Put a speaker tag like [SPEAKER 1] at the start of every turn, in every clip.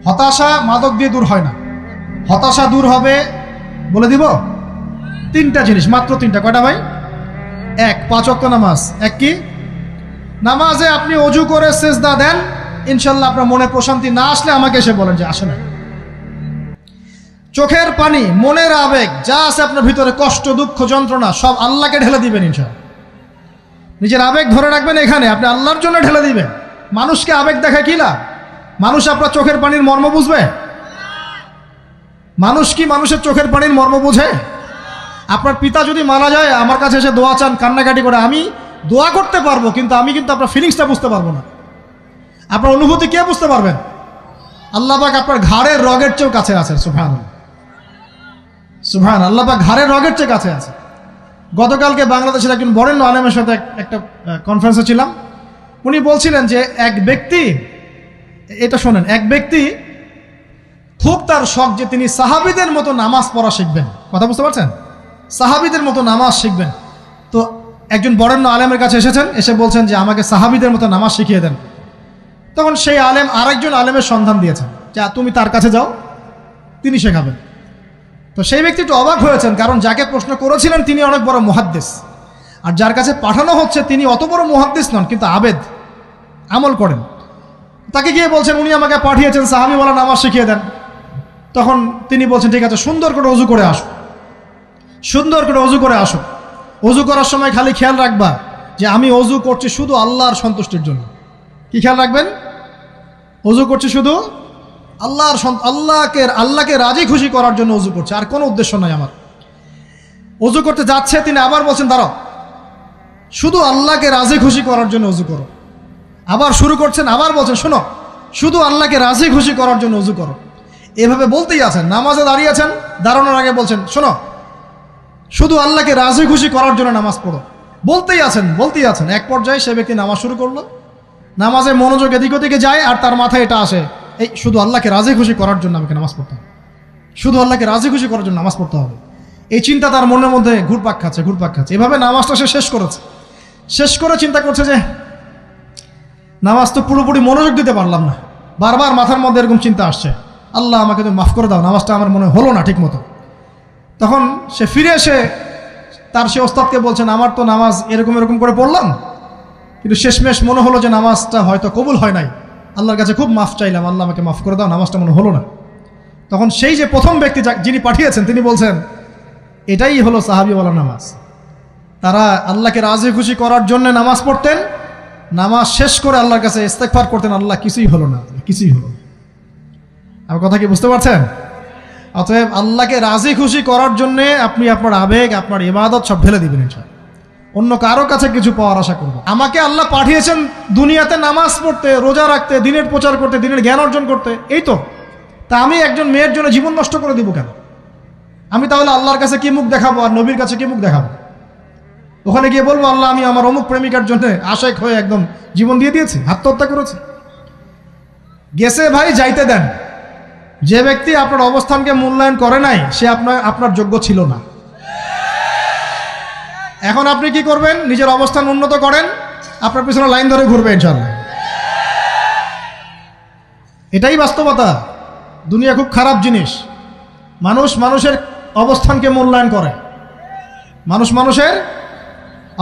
[SPEAKER 1] হতাশা মাদক দিয়ে দূর হয় না। হতাশা দূর হবে, বলে দিব, তিনটা জিনিস, মাত্র তিনটা। কয়টা ভাই? এক, 5 ওয়াক্ত নামাজ। এক কি? নামাজে আপনি অজু করে সেজদা দেন, ইনশাল্লাহ আপনার মনে প্রশান্তি না আসলে আমাকে এসে বলেন যে আসে না। চোখের পানি, মনের আবেগ যা আছে আপনার ভিতরে, কষ্ট, দুঃখ, যন্ত্রণা, সব আল্লাহকে ঢেলে দিবেন ইনশাল্লাহ। নিজের আবেগ ধরে রাখবেন এখানে, আপনি আল্লাহর জন্য ঢেলে দিবেন। মানুষকে আবেগ দেখা কি লাভ? মানুষ আপনার চোখের পানির মর্ম বুঝবে? মানুষ কি মানুষের চোখের পানির মর্ম বুঝে? আপনার পিতা যদি মারা যায়, আমার কাছে এসে দোয়া চান কান্নাকাটি করে, আমি দোয়া করতে পারবো, কিন্তু আমি কিন্তু আপনার ফিলিংসটা বুঝতে পারবো না। আপনার অনুভূতি কে বুঝতে পারবেন? আল্লাহ পাক আপনার ঘাড়ের রগের চেয়েও কাছে আছেন। সুবহানাল্লাহ, সুবহান আল্লাহ পাক ঘাড়ের রগের চেয়ে কাছে আছে। গতকালকে বাংলাদেশের একজন বরেণ্য আলেমের সাথে একটা কনফারেন্সে ছিলাম। উনি বলছিলেন যে এক ব্যক্তি, এটা শোনেন, এক ব্যক্তি খুব তার শখ যে তিনি সাহাবীদের মতো নামাজ পড়া শিখবেন। কথা বুঝতে পারছেন? সাহাবীদের মতো নামাজ শিখবেন। তো একজন বরেণ্য আলেমের কাছে এসেছেন, এসে বলছেন যে আমাকে সাহাবীদের মতো নামাজ শিখিয়ে দেন। তখন সেই আলেম আরেকজন আলেমের সন্ধান দিয়েছেন, যা তুমি তার কাছে যাও, তিনি শেখাবেন। তো সেই ব্যক্তি একটু অবাক হয়েছেন, কারণ যাকে প্রশ্ন করেছিলেন তিনি অনেক বড় মুহাদ্দিস, আর যার কাছে পাঠানো হচ্ছে তিনি অত বড় মুহাদ্দিস নন, কিন্তু আবেদ, আমল করেন। তাকে গিয়ে বলছেন উনি আমাকে পাঠিয়েছেন সাহাবীওয়ালা নামাজ শিখিয়ে দেন। তখন তিনি বলছেন ঠিক আছে, সুন্দর করে অজু করে আসো, সুন্দর করে অজু করে আসো। অজু করার সময় খালি খেয়াল রাখবা যে আমি অজু করছি শুধু আল্লাহর সন্তুষ্টির জন্য। কি খেয়াল রাখবেন? অজু করছি শুধু আল্লাহকে রাজি খুশি করার জন্য অজু করছে, আর কোনো উদ্দেশ্য নাই আমার। অজু করতে যাচ্ছে, তিনি আবার বলছেন দাঁড়াও, শুধু আল্লাহকে রাজি খুশি করার জন্য অজু করো। আবার শুরু করছেন, আবার বলছেন শোনো, শুধু আল্লাহকে রাজি খুশি করার জন্য অজু করো। এভাবে বলতেই আছেন। নামাজে দাঁড়িয়েছেন, দাঁড়ানোর আগে বলছেন শোনো, শুধু আল্লাহকে রাজি খুশি করার জন্য নামাজ পড়ো। বলতেই আছেন। এক পর্যায়ে সে ব্যক্তি নামাজ শুরু করলো। নামাজে মনোযোগ এদিক ওদিকে যায়, আর তার মাথায় এটা আসে, এই শুধু আল্লাহকে রাজি খুশি করার জন্য আমাকে নামাজ পড়তে হবে, শুধু আল্লাহকে রাজি খুশি করার জন্য নামাজ পড়তে হবে। এই চিন্তা তার মনের মধ্যে ঘুরপাক খাচ্ছে। এভাবে নামাজটা সে শেষ করে চিন্তা করছে যে নামাজ তো পুরোপুরি মনোযোগ দিতে পারলাম না। বারবার মাথার মধ্যে এরকম চিন্তা আসছে, আল্লাহ আমাকে তুমি মাফ করে দাও, নামাজটা আমার মনে হলো না ঠিক মতো। তখন সে ফিরে এসে সে ওস্তাদকে বলছেন আমার তো নামাজ এরকম করে পড়লাম, কিন্তু শেষমেশ মনে হলো যে নামাজটা হয়তো কবুল হয় নাই, আল্লাহর কাছে খুব মাফ চাইলাম, আল্লাহ আমাকে মাফ করে দাও, নামাজটা মনে হলো না। তখন সেই যে প্রথম ব্যক্তি যিনি পাঠিয়েছেন তিনি বলছেন এটাই হলো সাহাবীওয়ালা নামাজ। তারা আল্লাহকে রাজি খুশি করার জন্য নামাজ পড়তেন, নামাজ শেষ করে আল্লাহর কাছে ইস্তেগফার করতেন, আল্লাহ কিছুই হলো না। আমার কথা কি বুঝতে পারছেন? অতএব আল্লাহকে রাজি খুশি করার জন্যে আপনি আপনার আবেগ, আপনার ইবাদত সব ঢেলে দিবেন ইনশাআল্লাহ। অন্য কারো কাছে কিছু পাওয়ার আশা করব। আমাকে আল্লাহ পাঠিয়েছেন দুনিয়াতে নামাজ পড়তে, রোজা রাখতে, দিনের প্রচার করতে, দিনের জ্ঞান অর্জন করতে, এই তো। তা আমি একজন মেয়ের জন্য জীবন নষ্ট করে দিব কেন? আমি তাহলে আল্লাহর কাছে কি মুখ দেখাবো, আর নবীর কাছে কি মুখ দেখাবো? ওখানে গিয়ে বলবো আল্লাহ আমি আমার অমুক প্রেমিকার জন্য আশেক হয়ে একদম জীবন দিয়ে দিয়েছি, আত্মহত্যা করেছি। গেছে ভাই, যাইতে দেন। যে ব্যক্তি আপনার অবস্থানকে মূল্যায়ন করে নাই সে আপনার যোগ্য ছিল না। এখন আপনি কি করবেন? নিজের অবস্থান উন্নত করেন, আপনার পিছনে লাইন ধরে ঘুরবে ইনশাআল্লাহ। এটাই বাস্তবতা। দুনিয়া খুব খারাপ জিনিস। মানুষের অবস্থানকে মূল্যায়ন করে, মানুষের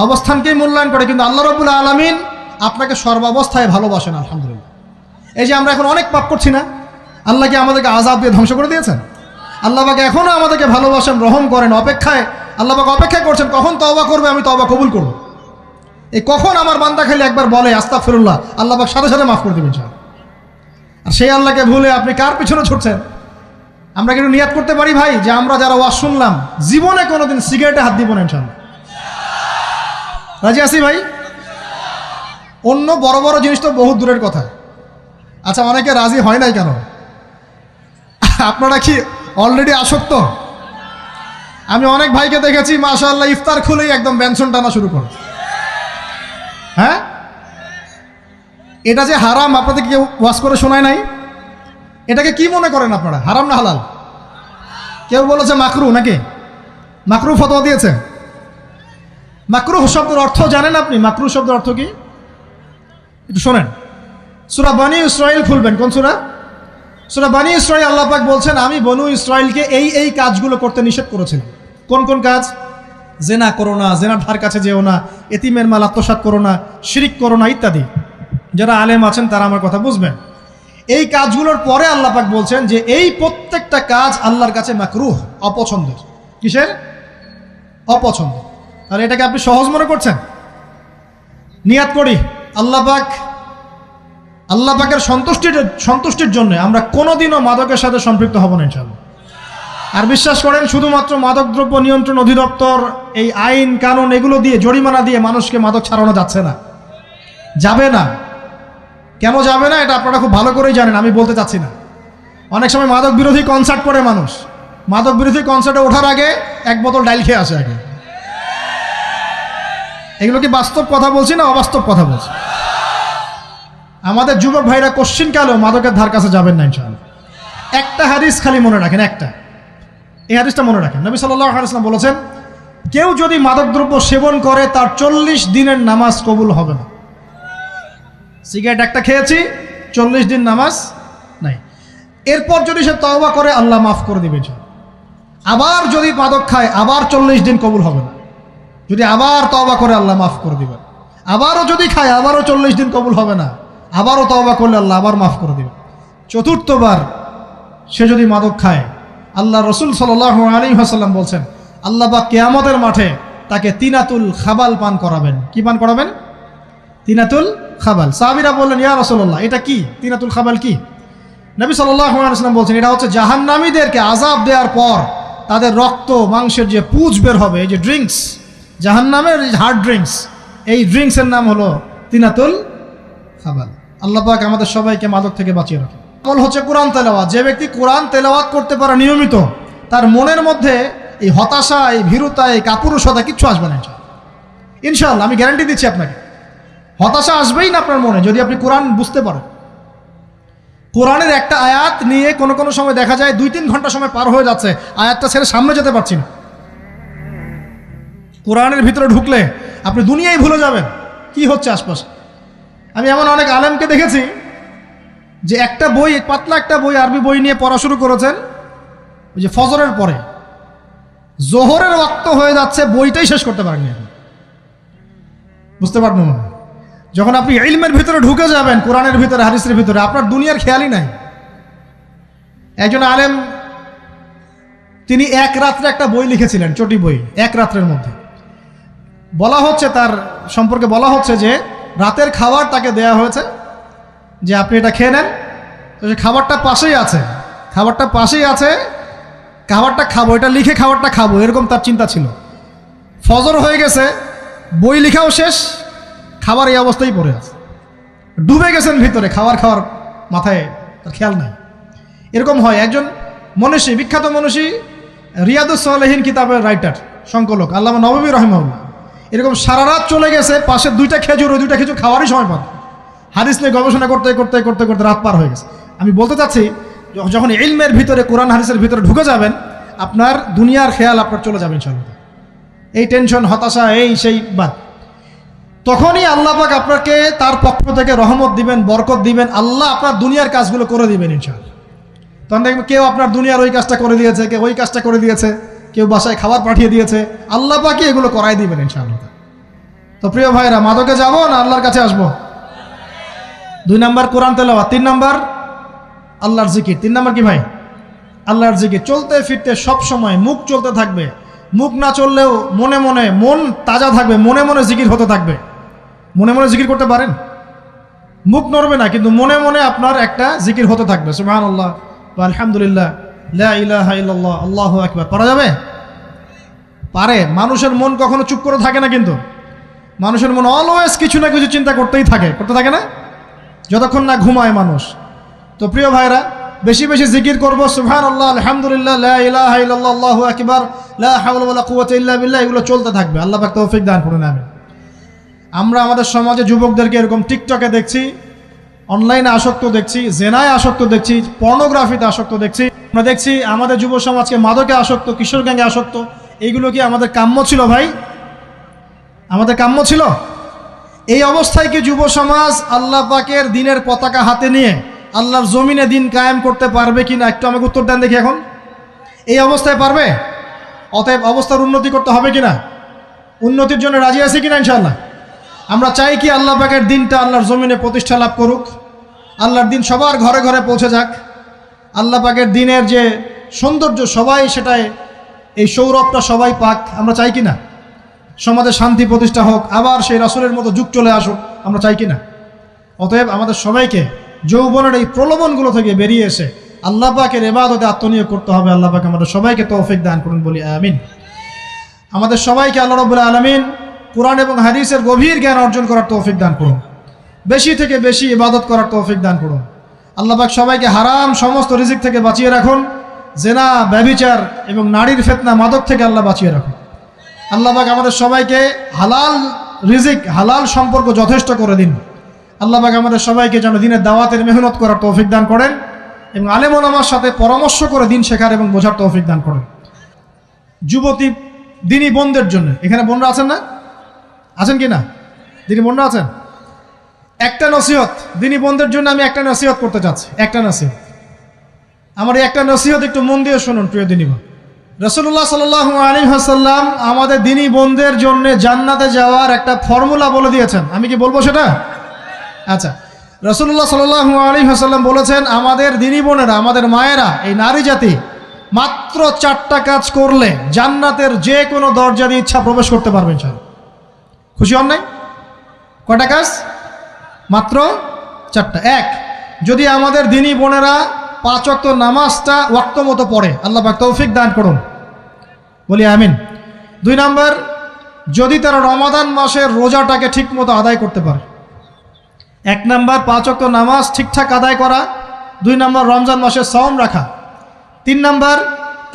[SPEAKER 1] অবস্থানকেই মূল্যায়ন করে, কিন্তু আল্লাহ রাব্বুল আলামিন আপনাকে সর্বাবস্থায় ভালোবাসেন। আলহামদুলিল্লাহ। এই যে আমরা এখন অনেক পাপ করছি না, আল্লাহ কি আমাদেরকে আযাব দিয়ে ধ্বংস করে দিয়েছেন? আল্লাহ পাক এখনো আমাদেরকে ভালোবাসেন, রহম করেন, আল্লাহ পাক অপেক্ষা করছেন কখন তওবা করবে, আমি তওবা কবুল করব। এই কখন আমার বান্দা খালি একবার বলে আস্তাগফিরুল্লাহ, আল্লাহ পাক সাথে সাথে মাফ করে দেবেন ইনশাআল্লাহ। আর সেই আল্লাহকে ভুলে আপনি কার পিছনে ছুটছেন? আমরা কিন্তু নিয়াত করতে পারি ভাই যে আমরা যারা ওয়াজ শুনলাম জীবনে কোনোদিন সিগারেটে হাত দিব না ইনশাআল্লাহ। রাজি আছি ভাই? অন্য বড় বড় জিনিস তো বহুত দূরের কথা। আচ্ছা, অনেকে রাজি হয় নাই কেন? আপনারা কি অলরেডি আসক্ত? আমি অনেক ভাইকে দেখেছি মাশাআল্লাহ ইফতার খুলেই একদম বেনসন টানা শুরু করে। হ্যাঁ, এটা যে হারাম আপনাদের কেউ ওয়াজ করে শোনায় নাই? এটাকে কি মনে করেন আপনারা, হারাম না হালাল? কেউ বলেছে মাকরু, নাকি মাকরু ফতোয়া দিয়েছে? মাকরুহ শব্দের অর্থ জানেন আপনি? মাকরুহ শব্দের অর্থ কি একটু শোনেন। সূরা বনী ইসরাঈল খুলবেন। কোন সূরা? সূরা বনী ইসরাঈল আল্লাহ পাক বলছেন, আমি বনু ইসরাঈলকে এই কাজগুলো করতে নিষেধ করেছিলাম। কোন কোন কাজ? জেনা করো না, জেনার ধার কাছে যেও না, এতিমের মাল আত্মসাৎ করো না, শিরিক করো না ইত্যাদি। যারা আলেম আছেন তারা আমার কথা বুঝবেন। এই কাজগুলোর পরে আল্লাহ পাক বলছেন যে এই প্রত্যেকটা কাজ আল্লাহর কাছে মাকরুহ, অপছন্দের। কিসের? অপছন্দ। আর এটাকে আপনি সহজ মনে করছেন? নিয়াত করি আল্লাহ পাকের সন্তুষ্টির জন্য আমরা কোনোদিনও মাদকের সাথে সম্পৃক্ত হব না ইনশাআল্লাহ। আর বিশ্বাস করেন, শুধুমাত্র মাদকদ্রব্য নিয়ন্ত্রণ অধিদপ্তর এই আইন কানুন এগুলো দিয়ে, জরিমানা দিয়ে মানুষকে মাদক ছাড়ানো যাচ্ছে না, যাবে না। কেন যাবে না এটা আপনারা খুব ভালো করেই জানেন, আমি বলতে চাচ্ছি না। অনেক সময় মাদক বিরোধী কনসার্ট করে মানুষ, মাদক বিরোধী কনসার্টে ওঠার আগে এক বোতল ডাইল খেয়ে আসে আগে। এগুলো কি বাস্তব কথা বলছি না অবাস্তব কথা বলছি? আমাদের যুবক ভাইরা কোশ্চিনকালেও মাদকের ধার কাছে যাবেন না ইনশাআল্লাহ। একটা হাদিস খালি মনে রাখেন, এই হাদিসটা মনে রাখেন। নবী সাল্লাল্লাহু আলাইহি ওয়াসাল্লাম বলেছেন, কেউ যদি মাদকদ্রব্য সেবন করে তার 40 দিনের নামাজ কবুল হবে না। সিগারেট একটা খেয়েছি, 40 দিন নামাজ নাই। এরপর যদি সে তওবা করে আল্লাহ মাফ করে দিবেন। আবার যদি মাদক খায় আবার 40 দিন কবুল হবে না। যদি আবার তওবা করে আল্লাহ মাফ করে দিবেন। আবারও যদি খায় আবারও 40 দিন কবুল হবে না। আবারও তওবা করলে আল্লাহ আবার মাফ করে দিবেন। চতুর্থবার সে যদি মাদক খায়, আল্লাহ রসুল সাল্লাল্লাহু আলাইহি ওয়াসাল্লাম বলছেন, আল্লাহ পাক কিয়ামতের মাঠে তাকে তিনাতুল খাবাল পান করাবেন। কি পান করাবেন? তিনাতুল খাবাল। সাহাবীরা বললেন, ইয়া রাসূলুল্লাহ, এটা কি তিনাতুল খাবাল? কি? নবী সাল্লাল্লাহু আলাইহি ওয়াসাল্লাম বলছেন, এটা হচ্ছে জাহান্নামীদেরকে আযাব দেওয়ার পর তাদের রক্ত মাংসের যে পুঁজ বের হবে, এই যে ড্রিঙ্কস, জাহান্নামের হার্ড ড্রিঙ্কস, এই ড্রিঙ্কসের নাম হলো তিনাতুল খাবাল। আল্লাহ পাক আমাদের সবাইকে মাদক থেকে বাঁচিয়ে রাখেন। আমল হচ্ছে কোরআন তেলাওয়াত। যে ব্যক্তি কোরআন তেলাওয়াত করতে পারে নিয়মিত, তার মনের মধ্যে এই হতাশা, এই ভীরুতা, এই কাপুরুষতা কিচ্ছু আসবে না ইনশাআল্লাহ। আমি গ্যারান্টি দিচ্ছি আপনাকে, হতাশা আসবেই না আপনার মনে যদি আপনি কোরআন বুঝতে পারেন। কোরআনের একটা আয়াত নিয়ে কোনো সময় দেখা যায় 2-3 ঘন্টা সময় পার হয়ে যাচ্ছে, আয়াতটা ছেড়ে সামনে যেতে পারছি না। কোরআনের ভিতরে ঢুকলে আপনি দুনিয়ায় ভুলে যাবেন কি হচ্ছে আশপাশে। আমি এমন অনেক আলেমকে দেখেছি যে একটা বই, পাতলা একটা বই, আরবি বই নিয়ে পড়া শুরু করেছেন, ওই যে ফজরের পরে জোহরের ওয়াক্ত হয়ে যাচ্ছে, বইটাই শেষ করতে পারেননি। বুঝতে পারবেন না, যখন আপনি ইলমের ভিতরে ঢুকে যাবেন, কোরআনের ভিতরে, হাদিসের ভিতরে, আপনার দুনিয়ার খেয়ালই নাই। একজন আলেম, তিনি এক রাত্রে একটা বই লিখেছিলেন, চটি বই, এক রাত্রের মধ্যে। বলা হচ্ছে, তার সম্পর্কে বলা হচ্ছে যে রাতের খাবার তাকে দেয়া হয়েছে যে আপনি এটা খেয়ে নেন। তো সে খাবারটা পাশেই আছে, খাবারটা খাবো, এটা লিখে খাবারটা খাবো, এরকম তার চিন্তা ছিল। ফজর হয়ে গেছে, বই লেখাও শেষ, খাবার এই অবস্থায় পড়ে আছে, ডুবে গেছেন ভিতরে, খাওয়ার মাথায় তার খেয়াল নাই। এরকম হয়। একজন মনীষী, বিখ্যাত মনীষী, রিয়াদুস সালেহীন কিতাবের রাইটার, সংকলক আল্লামা নববী রাহিমাহুল্লাহ, এরকম সারা রাত চলে গেছে, পাশে 2টা খেজুর, ওই 2টা খেজুর খাওয়ারই সময় পান। হাদিস নিয়ে গবেষণা করতে রাত পার হয়ে গেছে। আমি বলতে চাচ্ছি, যখন ইলমের ভিতরে, কোরআন হাদিসের ভিতরে ঢুকে যাবেন, আপনার দুনিয়ার খেয়াল আপনার চলে যাবে ইনশাআল্লাহ। এই টেনশন, হতাশা, এই সেই বাদ, তখনই আল্লাহ পাক আপনাকে তার পক্ষ থেকে রহমত দিবেন, বরকত দিবেন, আল্লাহ আপনার দুনিয়ার কাজগুলো করে দিবেন ইনশাআল্লাহ। তখন দেখবেন কেউ আপনার দুনিয়ার ওই কাজটা করে দিয়েছে, কেউ ওই কাজটা করে দিয়েছে, কেউ বাসায় খাবার পাঠিয়ে দিয়েছে, আল্লাহ পাকই এগুলো করাই দিবেন ইনশাআল্লাহ। তো প্রিয় ভাইরা, মাদকে যাব না আল্লাহর কাছে আসবো? 2 নাম্বার কোরআন তেলাওয়াত, 3 নাম্বার আল্লাহর জিকির। 3 নাম্বার কি ভাই? আল্লাহর জিকির। চলতে ফিরতে সব সময় মুখ চলতে থাকবে, মুখ না চললেও মনে মনে মন তাজা থাকবে, মনে মনে জিকির হতে থাকবে। মনে মনে জিকির করতে পারেন? মুখ নড়বে না, কিন্তু মনে মনে আপনার একটা জিকির হতে থাকবে, সুবহানাল্লাহ বা আলহামদুলিল্লাহ, লা ইলাহা ইল্লাল্লাহ, আল্লাহু আকবার। পারা যাবে? পারে। মানুষের মন কখনো চুপ করে থাকে না, কিন্তু মানুষের মন অলওয়েজ কিছু না কিছু চিন্তা করতে থাকে না, যতক্ষণ না ঘুমায় মানুষ। তো প্রিয় ভাইরা, বেশি বেশি জিকির করবো, সুবহানাল্লাহ, আলহামদুলিল্লাহ, লা ইলাহা ইল্লাল্লাহ, আল্লাহু আকবার, লা হাওলা ওয়ালা কুওয়াতা ইল্লা বিল্লাহ, এগুলো চলতে থাকবে। আল্লাহ পাক তৌফিক দান করুন, আমিন। আমরা আমাদের সমাজে যুবকদেরকে এরকম টিকটকে দেখছি, অনলাইনে আসক্ত দেখছি, জেনায় আসক্ত দেখছি, পর্নোগ্রাফিতে আসক্ত দেখছি। আমরা দেখছি আমাদের যুব সমাজকে মাদকে আসক্ত, কিশোর গ্যাংয়ে আসক্ত। এইগুলো কি আমাদের কাম্য ছিল ভাই? আমাদের কাম্য ছিল? এই অবস্থায় কি যুব সমাজ আল্লাহ পাকের দ্বীনের পতাকা হাতে নিয়ে আল্লাহর জমিনে দিন কায়েম করতে পারবে কি না একটু আমাকে উত্তর দেন দেখি। এখন এই অবস্থায় পারবে? অতএব অবস্থার উন্নতি করতে হবে কিনা? উন্নতির জন্য রাজি আছি কিনা ইনশাআল্লাহ? আমরা চাই কি আল্লাহ পাকের দিনটা আল্লাহর জমিনে প্রতিষ্ঠা লাভ করুক, আল্লাহর দিন সবার ঘরে ঘরে পৌঁছে যাক, আল্লাহ পাকের দিনের যে সৌন্দর্য সবাই সেটাই, এই সৌরভটা সবাই পাক। আমরা চাই কি না? সমাজে শান্তি প্রতিষ্ঠা হোক, আবার সেই রাসূলের মতো যুগ চলে আসুক, আমরা চাই কি না? অতএব আমাদের সবাইকে যৌবনের এই প্রলোভনগুলো থেকে বেরিয়ে এসে আল্লাহ পাকের ইবাদতে আত্মনিয়োগ করতে হবে। আল্লাহ পাক আমাদের সবাইকে তৌফিক দান করুন, বলি আমিন। আমাদের সবাইকে আল্লাহ রাব্বুল আলামিন কুরআন এবং হাদিসের গভীর জ্ঞান অর্জন করার তৌফিক দান করুন, বেশি থেকে বেশি ইবাদত করার তৌফিক দান করুন। আল্লাহ পাক সবাইকে হারাম সমস্ত রিজিক থেকে বাঁচিয়ে রাখুন, জেনা, ব্যভিচার এবং নারীর ফিতনা, মাদক থেকে আল্লাহ বাঁচিয়ে রাখুন। আল্লাহ পাক আমাদের সবাইকে হালাল রিজিক, হালাল সম্পর্ক যথেষ্ট করে দিন। আল্লাহ পাক আমাদের সবাইকে যেন দিনের দাওয়াতের মেহনত করার তৌফিক দান করেন এবং আলেম ওলামার সাথে পরামর্শ করে দিন শেখার এবং বোঝার তৌফিক দান করেন। যুবতী দিনী বোনদের জন্য, এখানে বোনরা আছেন না? আছেন কি না? দিনী বোনরা আছেন? একটা নসিহত দিনী বোনদের জন্য আমি একটা নসিহত করতে চাচ্ছি, একটা নসিহত। আমার এই একটা নসিহত একটু মন দিয়ে শুনুন প্রিয় দিনী বোন। রাসূলুল্লাহ সাল্লাল্লাহু আলাইহি ওয়াসাল্লাম আমাদের দিনী বোনদের জন্য জান্নাতে যাওয়ার একটা ফর্মুলা বলে দিয়েছেন। আমি কি বলবো সেটা? আচ্ছা, রাসূলুল্লাহ সাল্লাল্লাহু আলাইহি ওয়াসাল্লাম বলেছেন আমাদের দিনী বোনেরা, আমাদের মায়েরা, এই নারী জাতি মাত্র 4টা কাজ করলে জান্নাতের যে কোনো দরজা দিয়ে ইচ্ছা প্রবেশ করতে পারবে ইনশাআল্লাহ। খুশি হন নাই? কয়টা কাজ? মাত্র 4টা। এক, যদি আমাদের দিনী বোনেরা 5 ওয়াক্ত নামাজটা ওয়াক্ত মতো পড়ে, আল্লাহ পাক তৌফিক দান করুন, বলি আমিন। 2 নাম্বার, যদি তারা রমাদান মাসের রোজাটাকে ঠিক মতো আদায় করতে পারে। 1 নাম্বার 5 ওয়াক্ত নামাজ ঠিকঠাক আদায় করা, 2 নাম্বার রমজান মাসের সাওম রাখা, 3 নাম্বার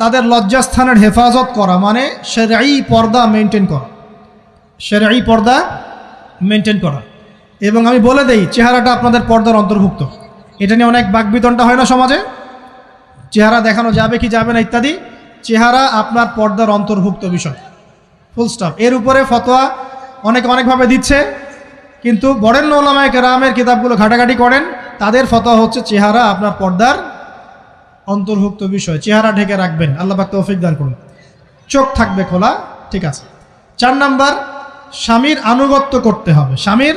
[SPEAKER 1] তাদের লজ্জাস্থানের হেফাজত করা, মানে শরঈ পর্দা মেনটেন করা, শরঈ পর্দা মেনটেন করা। এবং আমি বলে দেই, চেহারাটা আপনাদের পর্দার অন্তর্ভুক্ত। এটা নিয়ে অনেক বাকবিতণ্ডা হয় না সমাজে, চেহারা দেখানো যাবে কি যাবে না ইত্যাদি। চেহারা আপনার পর্দার অন্তর্ভুক্ত বিষয়, ফুল স্টপ। এর উপরে ফতোয়া অনেকে অনেকভাবে দিচ্ছে, কিন্তু বরেণ্য উলামায়ে কেরামের কিতাবগুলো ঘাটাঘাটি করেন, তাদের ফতোয়া হচ্ছে চেহারা আপনার পর্দার অন্তর্ভুক্ত বিষয়, চেহারা ঢেকে রাখবেন, আল্লাহ পাক তৌফিক দান করুন। চোখ থাকবে খোলা, ঠিক আছে। 4 নাম্বার, স্বামীর আনুগত্য করতে হবে। স্বামীর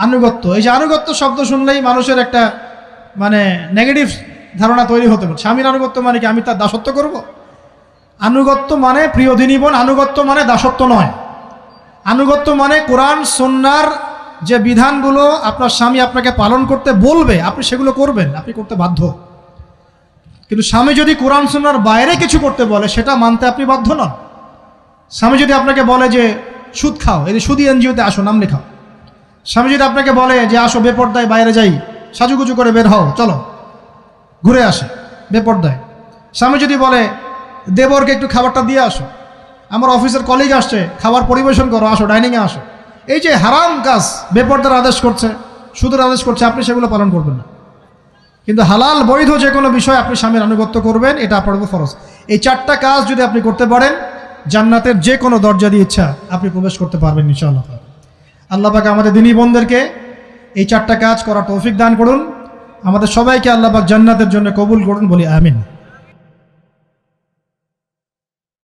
[SPEAKER 1] আনুগত্য, এই যে আনুগত্য শব্দ শুনলেই মানুষের একটা মানে নেগেটিভ ধারণা তৈরি হতে পারে। স্বামীর আনুগত্য মানে কি আমি তার দাসত্ব করব? আনুগত্য মানে, প্রিয় দিনী বোন, আনুগত্য মানে দাসত্ব নয়। আনুগত্য মানে কোরআন সুন্নাহর যে বিধানগুলো আপনার স্বামী আপনাকে পালন করতে বলবে, আপনি সেগুলো করবেন, আপনি করতে বাধ্য। কিন্তু স্বামী যদি কোরআন সুন্নাহর বাইরে কিছু করতে বলে, সেটা মানতে আপনি বাধ্য নন। স্বামী যদি আপনাকে বলে যে সুদ খাও, এই সুদি এনজিওতে আসো, নাম লেখাও। স্বামী যদি আপনাকে বলে যে আসো বেপর্দায় বাইরে যাই, সাজুগুজু করে বের হও, চলো ঘুরে আসে বেপর্দায়। স্বামী যদি বলে দেবরকে একটু খাবারটা দিয়ে আসো, আমার অফিসের কলিগ আসছে, খাবার পরিবেশন করো, আসো ডাইনিংয়ে আসো। এই যে হারাম কাজ, বেপর্দার আদেশ করছে, সুদের আদেশ করছে, আপনি সেগুলো পালন করবেন না। কিন্তু হালাল বৈধ যে কোনো বিষয় আপনি স্বামীর আনুগত্য করবেন, এটা আপনার উপর ফরজ। এই 4টা কাজ যদি আপনি করতে পারেন, জান্নাতের যে কোনো দরজা দিয়ে ইচ্ছা আপনি প্রবেশ করতে পারবেন ইনশাআল্লাহ। আল্লাহ পাক আমাদের দিনী বোনদেরকে এই 4টা কাজ করার তৌফিক দান করুন। আমাদের সবাইকে আল্লাহ পাক জান্নাতের জন্য কবুল করুন, বলি আমিন।